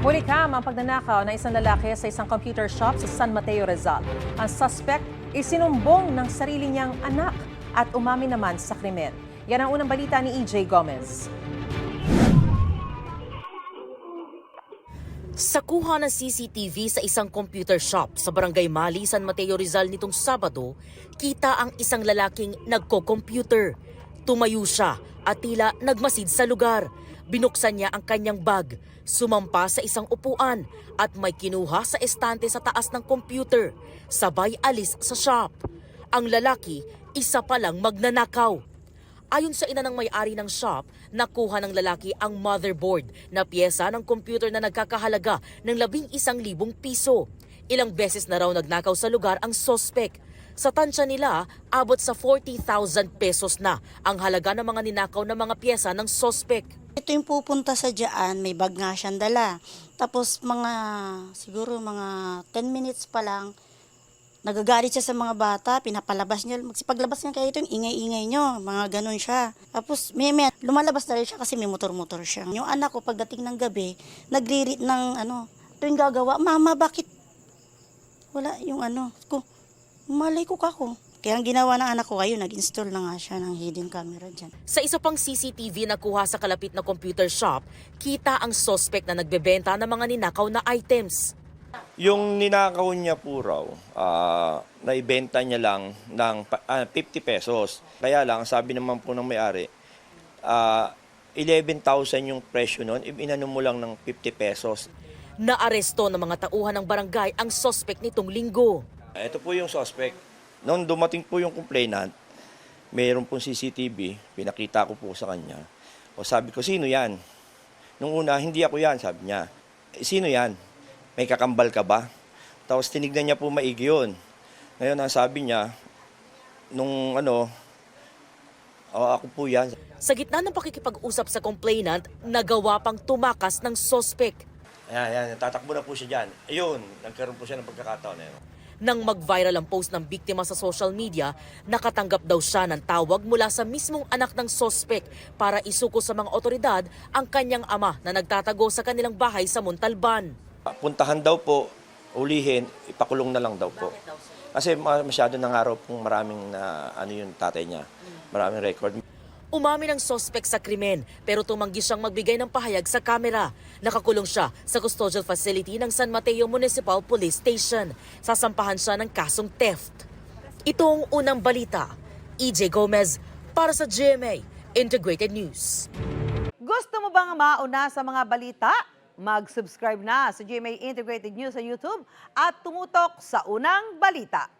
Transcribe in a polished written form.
Bulikam ang pagnanakaw ng isang lalaki sa isang computer shop sa San Mateo, Rizal. Ang suspect isinumbong ng sarili niyang anak at umamin naman sa krimen. Yan ang unang balita ni EJ Gomez. Sa kuha ng CCTV sa isang computer shop sa Barangay Mali, San Mateo, Rizal nitong Sabado, kita ang isang lalaking nagko-computer. Tumayo siya at tila nagmasid sa lugar. Binuksan niya ang kanyang bag, sumampa sa isang upuan at may kinuha sa estante sa taas ng computer. Sabay alis sa shop. Ang lalaki, isa pa lang magnanakaw. Ayon sa ina ng may-ari ng shop, nakuha ng lalaki ang motherboard na piyesa ng computer na nagkakahalaga ng 11,000 piso. Ilang beses na raw nagnakaw sa lugar ang sospek. Sa tansya nila, abot sa 40,000 pesos na ang halaga ng mga ninakaw na mga piyesa ng sospek. Ito yung pupunta sa dyan, may bag nga siyang dala. Tapos siguro mga 10 minutes pa lang, nagagalit siya sa mga bata, pinapalabas niya, magsipaglabas niya kayo ito, yung ingay-ingay nyo, mga ganun siya. Tapos may lumalabas na rin siya kasi may motor-motor siya. Yung anak ko pagdating ng gabi, nagririt ng ito yung gagawa, mama bakit wala yung ko, malay ko kako. Kaya ang ginawa ng anak ko, ayun, nag-install na nga siya ng hidden camera dyan. Sa isa pang CCTV na kuha sa kalapit na computer shop, kita ang suspect na nagbebenta ng mga ninakaw na items. Yung ninakaw niya po raw, naibenta niya lang ng 50 pesos. Kaya lang, sabi naman po ng may-ari, 11,000 yung presyo nun, inano mo lang ng 50 pesos. Naaresto ng mga tauhan ng barangay ang suspect nitong linggo. Ito po yung suspect. Noong dumating po yung complainant, mayroon pong CCTV, pinakita ko po sa kanya. O sabi ko, sino yan? Nung una, hindi ako yan, sabi niya. Sino yan? May kakambal ka ba? Tapos tinignan niya po maigi yun. Ngayon, ang sabi niya, ako po yan. Sa gitna ng pakikipag-usap sa complainant, nagawa pang tumakas ng suspect. Ayan, tatakbo na po siya dyan. Ayun, nagkaroon po siya ng pagkakataon na yun. Nang mag-viral ang post ng biktima sa social media, nakatanggap daw siya ng tawag mula sa mismong anak ng suspect para isuko sa mga otoridad ang kanyang ama na nagtatago sa kanilang bahay sa Montalban. Puntahan daw po, ulihin, ipakulong na lang daw po. Kasi masyado ng araw pong maraming yung tatay niya, maraming record. Umamin ang suspect sa krimen pero tumanggi siyang magbigay ng pahayag sa kamera. Nakakulong siya sa custodial facility ng San Mateo Municipal Police Station. Sasampahan siya ng kasong theft. Ito ang unang balita. EJ Gomez para sa GMA Integrated News. Gusto mo bang mauna sa mga balita? Mag-subscribe na sa GMA Integrated News sa YouTube at tumutok sa unang balita.